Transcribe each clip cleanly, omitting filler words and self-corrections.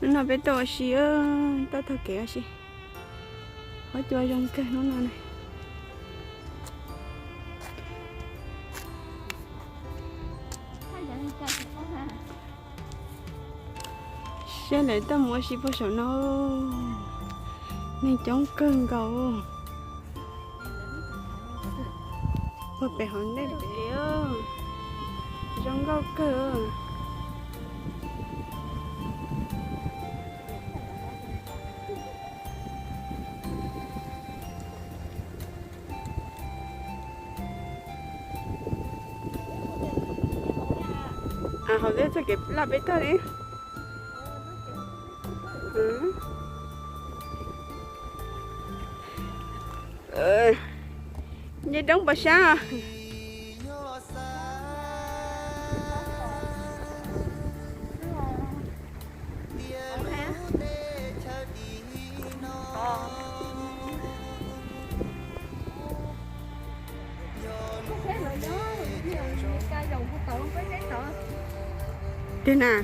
nó bé to xí to thật kẹo xí hỏi cho trong cái nó này sẽ lại tao mua xí bao số nó nên chống cơn cầu và bé hòn đây bé trong góc cơ à họ để cho kịp là bé to đi như đóng bà xa thế nào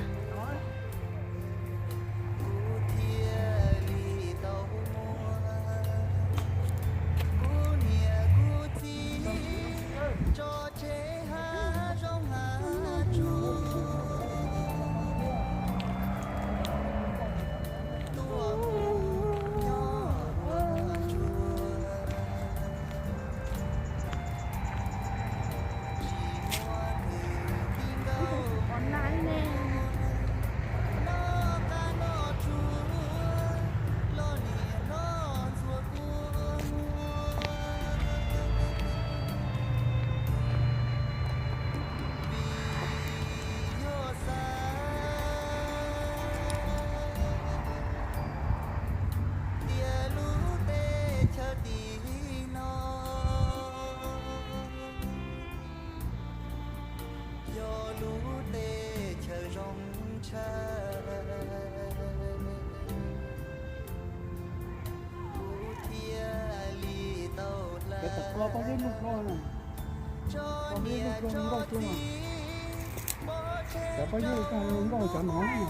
có cái lúc đó này có cái lúc đó nó chưa mà có cái lúc đó chọn nó mua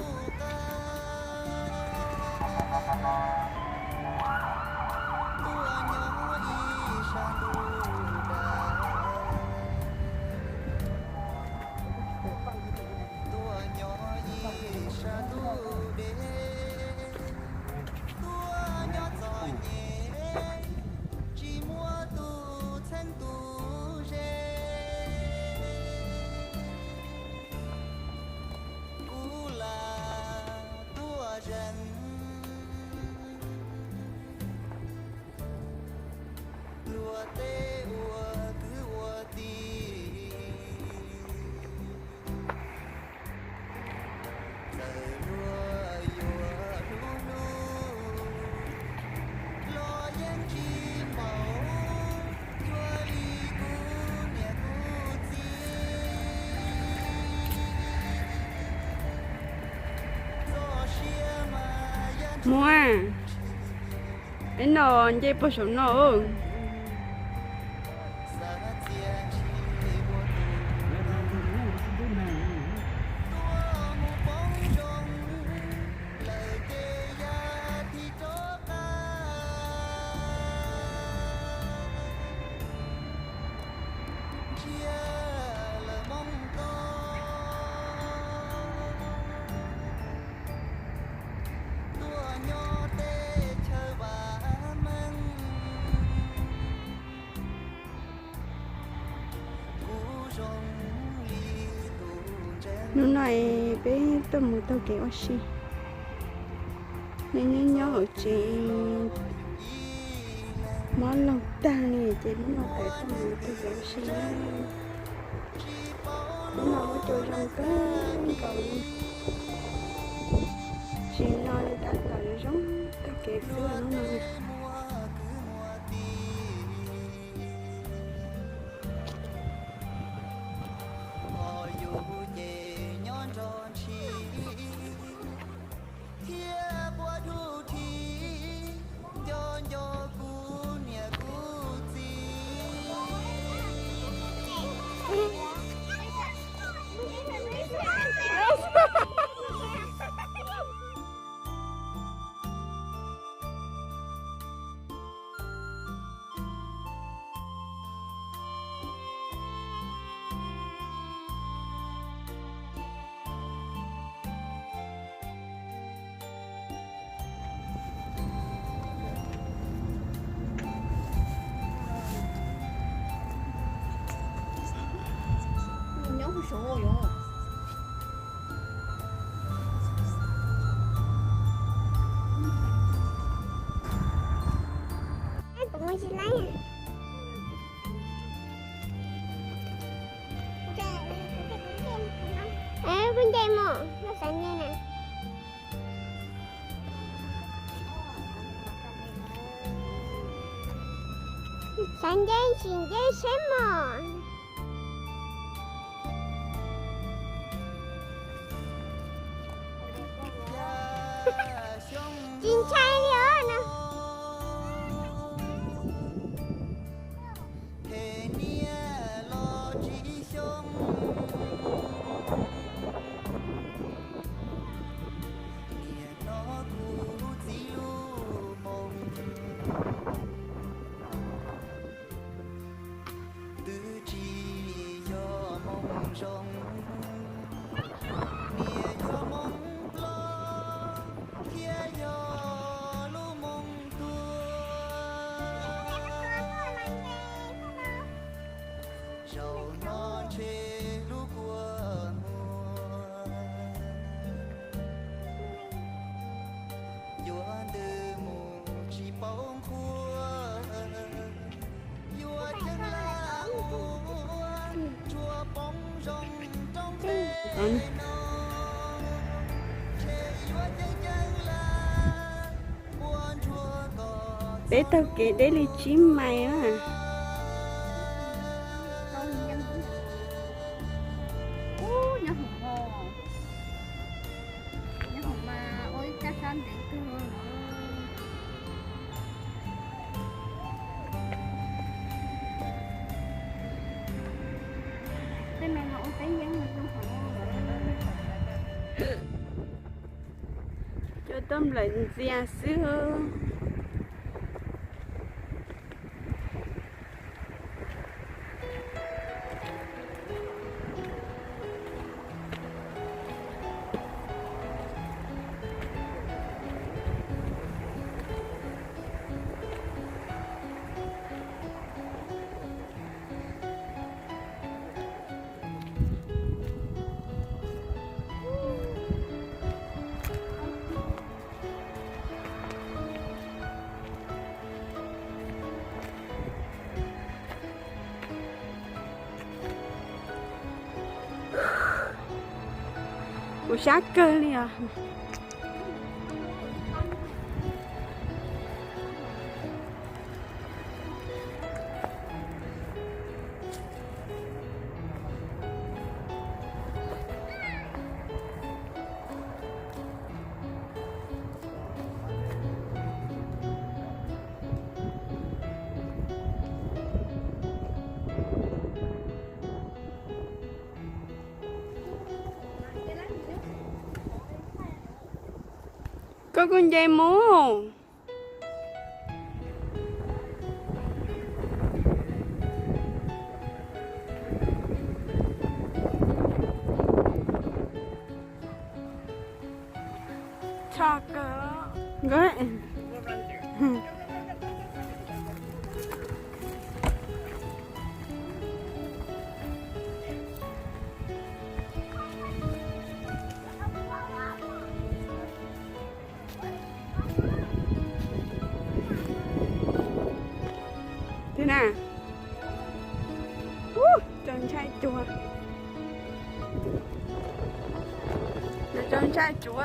cái nồi dây bao số nó nó này bé tôm một tàu kéo xí nên nhớ ở chị món lẩu ta này chị nó phải tôm một tàu kéo xí nó có chơi trong cái cầu chị nói đã tới giống tàu kéo xưa nó này 三点新的什么？金菜了呢？Để tao kể để đi chim mày á. Cho tôm lạnh ra xưa. Ủa sát cơ đi à. Có con dây mú. Chà cơ. Gọi. Thế nào? Con trai chùa. Là con trai chùa.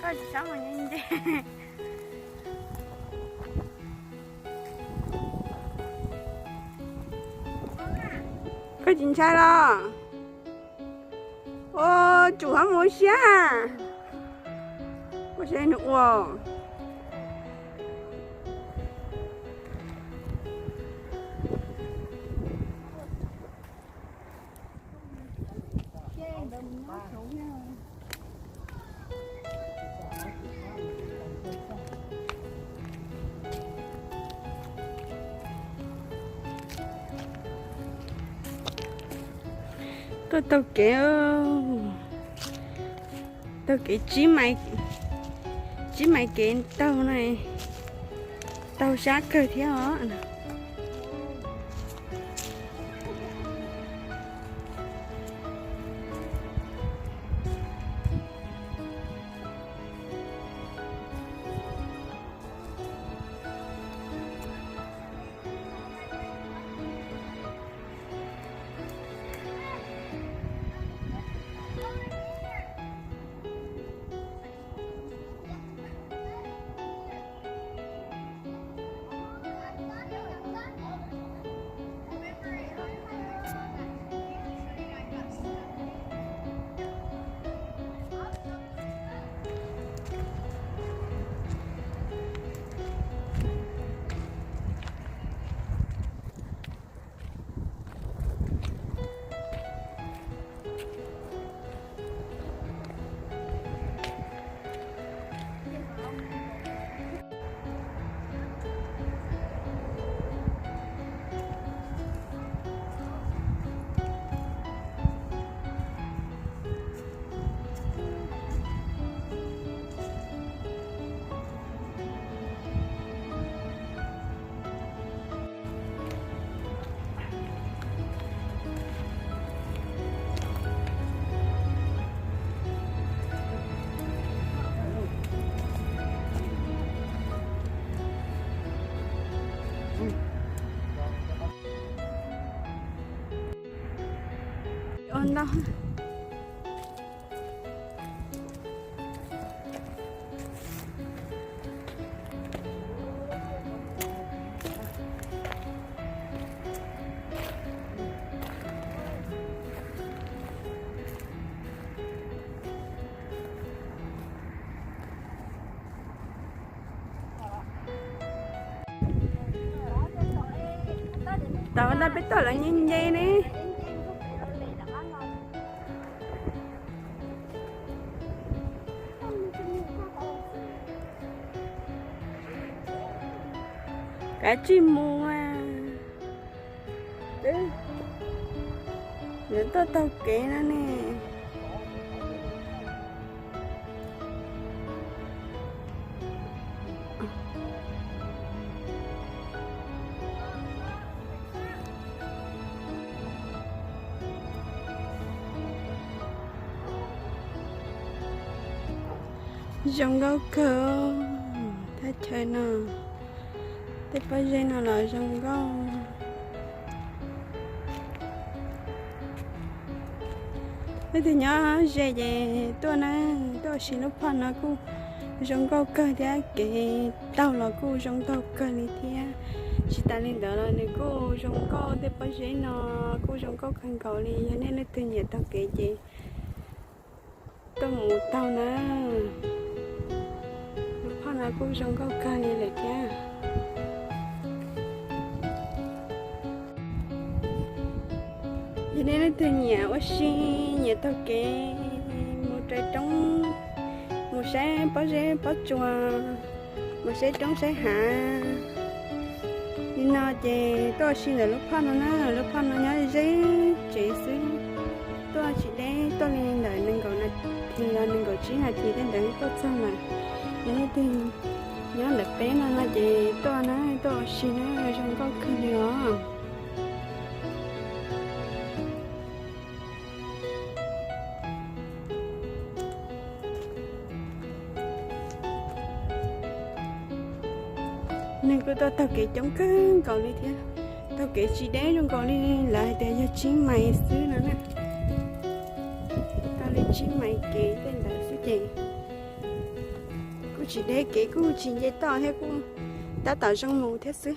Có gì sao mà nhanh vậy? Có chính trai đó. Ô, chủ hả mua xe à? Có xe nữa. Tao kể chỉ mày kể tao này tao sát cơ theo đó. lon đó tao đã biết tao là như vậy nè cá chim mùa đấy giờ tao kể nó nè dòng gấu cơ thấy chơi nào thấy bao giờ nào là dòng gấu thế thì nhớ về tôi xin lúc phần nó cũng dòng gấu cơ thì cái tao là cô dòng gấu cơ này thì chỉ ta lên đó là này cô dòng gấu thấy bao giờ nó cô dòng gấu khăn cầu đi nên nó tự nhiên tao kể gì tôi muốn tao nè là cô giống câu ca này là kia cho nên là từ nhà ở xin nhà tao kể một trái trống một xe bỏ chùa một xe trống xe hạ nhưng nó chỉ tôi xin là lúc phan nó nhớ giấy chỉ xứ tôi chỉ để tôi lên đợi nên gọi là thì là nên gọi chỉ là thì đến đợi tốt xong mà nhớ thì nhớ là bé nó là gì tôi xin nó trong có cái nữa nên cô tao kể trong cái còn đi thế tao kể chỉ để trong còn đi lại để cho chính mày xứ nữa nè tao lên chính mày kể tên là xứ gì chỉ để kể cô chỉ dễ to hay cô đã tạo trong mù thế xứ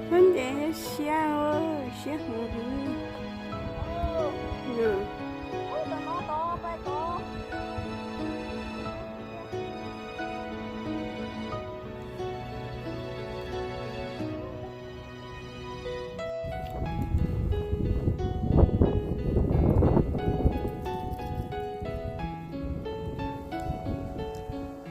vấn đề sao